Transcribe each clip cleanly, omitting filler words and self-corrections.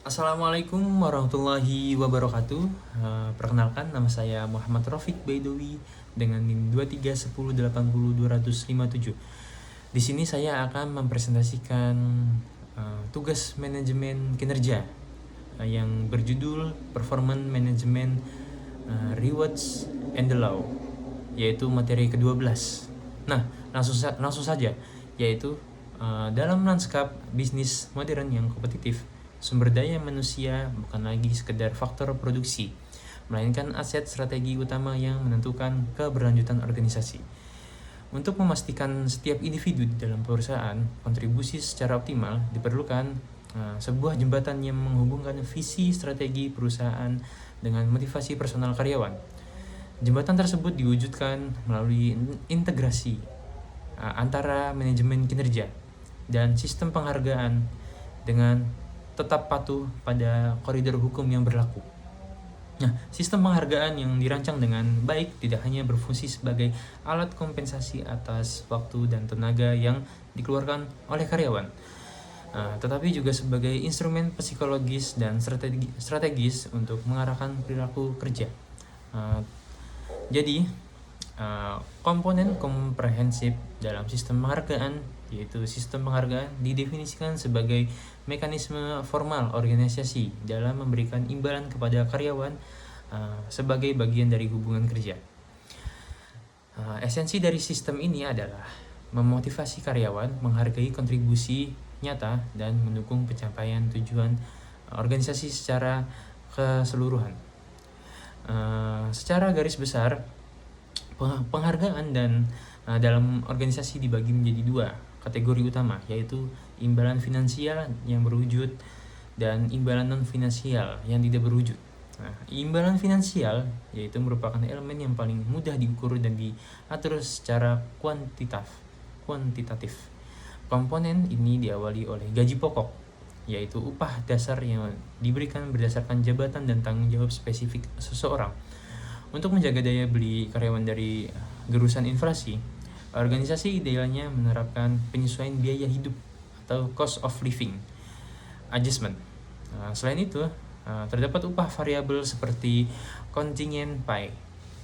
Assalamualaikum warahmatullahi wabarakatuh. Perkenalkan, nama saya Muhammad Rafiq Baidowi dengan NIM 231080257. Di sini saya akan mempresentasikan tugas manajemen kinerja yang berjudul Performance Management Rewards and the Law, yaitu materi ke-12. Nah, langsung saja, yaitu dalam lanskap bisnis modern yang kompetitif, sumber daya manusia bukan lagi sekedar faktor produksi, melainkan aset strategi utama yang menentukan keberlanjutan organisasi. Untuk memastikan setiap individu di dalam perusahaan kontribusi secara optimal, diperlukan sebuah jembatan yang menghubungkan visi strategi perusahaan dengan motivasi personal karyawan. Jembatan tersebut diwujudkan melalui integrasi antara manajemen kinerja dan sistem penghargaan dengan tetap patuh pada koridor hukum yang berlaku. Nah, sistem penghargaan yang dirancang dengan baik tidak hanya berfungsi sebagai alat kompensasi atas waktu dan tenaga yang dikeluarkan oleh karyawan, tetapi juga sebagai instrumen psikologis dan strategis untuk mengarahkan perilaku kerja. Jadi, komponen komprehensif dalam sistem penghargaan, yaitu sistem penghargaan didefinisikan sebagai mekanisme formal organisasi dalam memberikan imbalan kepada karyawan sebagai bagian dari hubungan kerja. Esensi dari sistem ini adalah memotivasi karyawan menghargai kontribusi nyata dan mendukung pencapaian tujuan organisasi secara keseluruhan. Secara garis besar, penghargaan dan dalam organisasi dibagi menjadi dua kategori utama, yaitu imbalan finansial yang berwujud dan imbalan non finansial yang tidak berwujud. Imbalan finansial yaitu merupakan elemen yang paling mudah diukur dan diatur secara kuantitatif. Komponen ini diawali oleh gaji pokok, yaitu upah dasar yang diberikan berdasarkan jabatan dan tanggung jawab spesifik seseorang. Untuk menjaga daya beli karyawan dari gerusan inflasi, organisasi idealnya menerapkan penyesuaian biaya hidup atau cost of living adjustment. Selain itu, terdapat upah variabel seperti contingent pay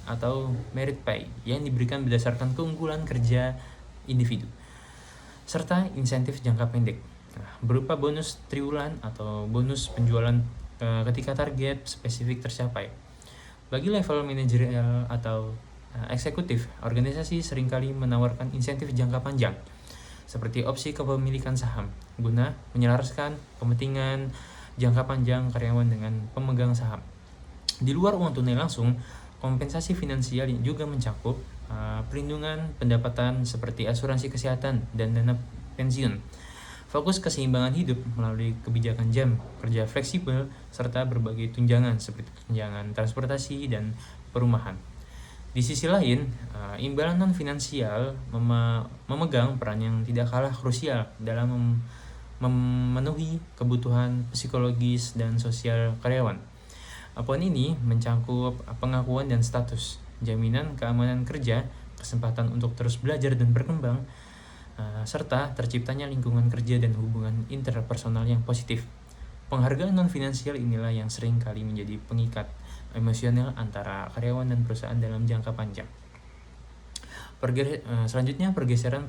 atau merit pay yang diberikan berdasarkan keunggulan kerja individu, serta insentif jangka pendek berupa bonus triwulan atau bonus penjualan ketika target spesifik tercapai. Bagi level manajerial atau eksekutif, organisasi seringkali menawarkan insentif jangka panjang seperti opsi kepemilikan saham guna menyelaraskan kepentingan jangka panjang karyawan dengan pemegang saham. Di luar uang tunai langsung, kompensasi finansial juga mencakup perlindungan pendapatan seperti asuransi kesehatan dan dana pensiun, fokus keseimbangan hidup melalui kebijakan jam kerja fleksibel, serta berbagai tunjangan seperti tunjangan transportasi dan perumahan. Di sisi lain, imbalan non-finansial memegang peran yang tidak kalah krusial dalam memenuhi kebutuhan psikologis dan sosial karyawan. Poin ini mencakup pengakuan dan status, jaminan keamanan kerja, kesempatan untuk terus belajar dan berkembang, serta terciptanya lingkungan kerja dan hubungan interpersonal yang positif. Penghargaan non-finansial inilah yang sering kali menjadi pengikat emosional antara karyawan dan perusahaan dalam jangka panjang. Selanjutnya, pergeseran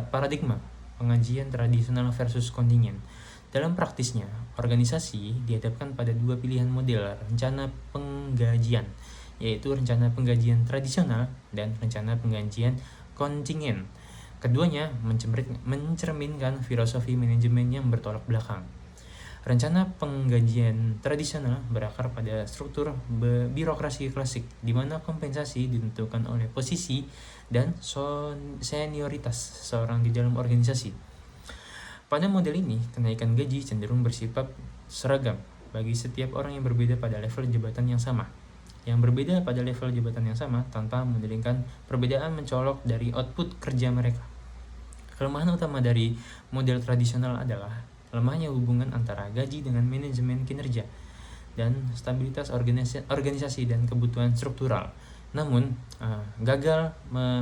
paradigma pengajian tradisional versus kontingen. Dalam praktisnya, organisasi dihadapkan pada dua pilihan model rencana penggajian, yaitu rencana penggajian tradisional dan rencana penggajian kontingen. Keduanya mencerminkan filosofi manajemen yang bertolak belakang. Rencana penggajian tradisional berakar pada struktur birokrasi klasik, di mana kompensasi ditentukan oleh posisi dan senioritas seseorang di dalam organisasi. Pada model ini, kenaikan gaji cenderung bersifat seragam bagi setiap orang yang berbeda pada level jabatan yang sama. Yang berbeda pada level jabatan yang sama tanpa menjadikan perbedaan mencolok dari output kerja mereka. Kelemahan utama dari model tradisional adalah lemahnya hubungan antara gaji dengan manajemen kinerja dan stabilitas organisasi dan kebutuhan struktural. Namun, gagal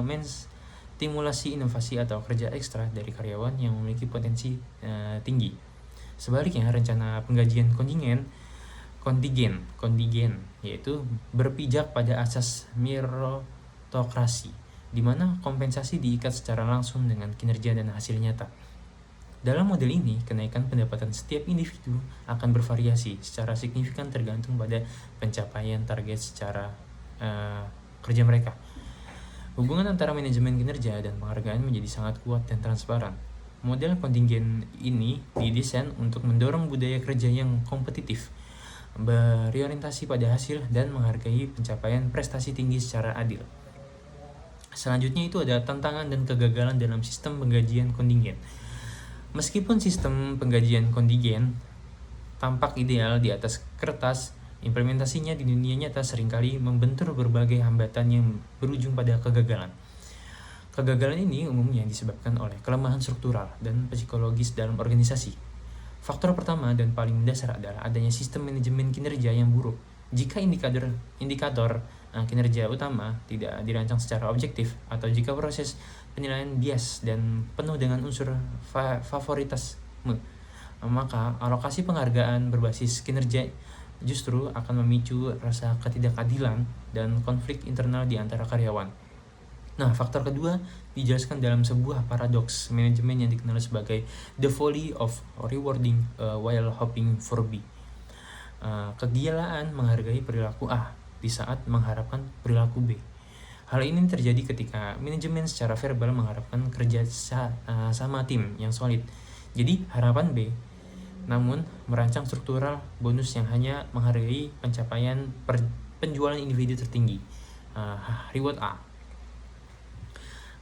menstimulasi inovasi atau kerja ekstra dari karyawan yang memiliki potensi tinggi. Sebaliknya, rencana penggajian kontingen yaitu berpijak pada asas meritokrasi, di mana kompensasi diikat secara langsung dengan kinerja dan hasil nyata. Dalam model ini, kenaikan pendapatan setiap individu akan bervariasi secara signifikan tergantung pada pencapaian target secara kerja mereka. Hubungan antara manajemen kinerja dan penghargaan menjadi sangat kuat dan transparan. Model kontingen ini didesain untuk mendorong budaya kerja yang kompetitif, berorientasi pada hasil, dan menghargai pencapaian prestasi tinggi secara adil. Selanjutnya itu ada tantangan dan kegagalan dalam sistem penggajian kontingen. Meskipun sistem penggajian kontingen tampak ideal di atas kertas, implementasinya di dunia nyata seringkali membentur berbagai hambatan yang berujung pada kegagalan. Kegagalan ini umumnya disebabkan oleh kelemahan struktural dan psikologis dalam organisasi. Faktor pertama dan paling mendasar adalah adanya sistem manajemen kinerja yang buruk. Jika indikator kinerja utama tidak dirancang secara objektif, atau jika proses penilaian bias dan penuh dengan unsur favoritisme, maka alokasi penghargaan berbasis kinerja justru akan memicu rasa ketidakadilan dan konflik internal di antara karyawan. Nah, faktor kedua dijelaskan dalam sebuah paradoks manajemen yang dikenal sebagai the folly of rewarding while hoping for B. Kegilaan menghargai perilaku A di saat mengharapkan perilaku B. Hal ini terjadi ketika manajemen secara verbal mengharapkan kerja sama tim yang solid, jadi harapan B, namun merancang struktural bonus yang hanya menghargai pencapaian penjualan individu tertinggi, reward A.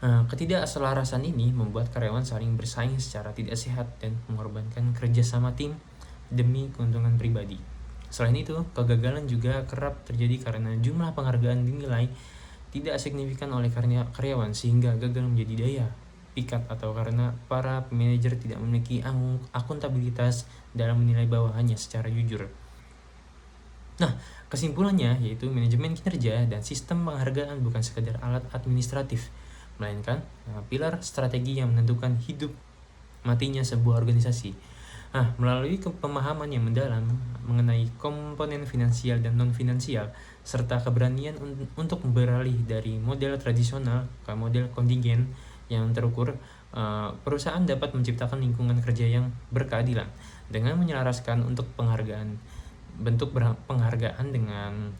Ketidakselarasan ini membuat karyawan saling bersaing secara tidak sehat dan mengorbankan kerja sama tim demi keuntungan pribadi. Selain itu, kegagalan juga kerap terjadi karena jumlah penghargaan dinilai tidak signifikan oleh karyawan sehingga gagal menjadi daya pikat, atau karena para manajer tidak memiliki akuntabilitas dalam menilai bawahannya secara jujur. Nah, kesimpulannya yaitu manajemen kinerja dan sistem penghargaan bukan sekadar alat administratif, melainkan pilar strategi yang menentukan hidup matinya sebuah organisasi. Melalui pemahaman yang mendalam mengenai komponen finansial dan non-finansial, serta keberanian untuk beralih dari model tradisional ke model kontingen yang terukur, perusahaan dapat menciptakan lingkungan kerja yang berkeadilan dengan menyelaraskan bentuk penghargaan dengan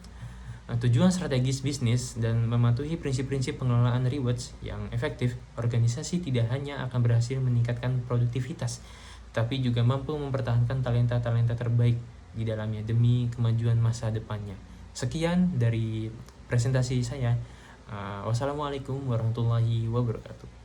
tujuan strategis bisnis dan mematuhi prinsip-prinsip pengelolaan rewards yang efektif. Organisasi tidak hanya akan berhasil meningkatkan produktivitas, tapi juga mampu mempertahankan talenta-talenta terbaik di dalamnya demi kemajuan masa depannya. Sekian dari presentasi saya. Wassalamualaikum warahmatullahi wabarakatuh.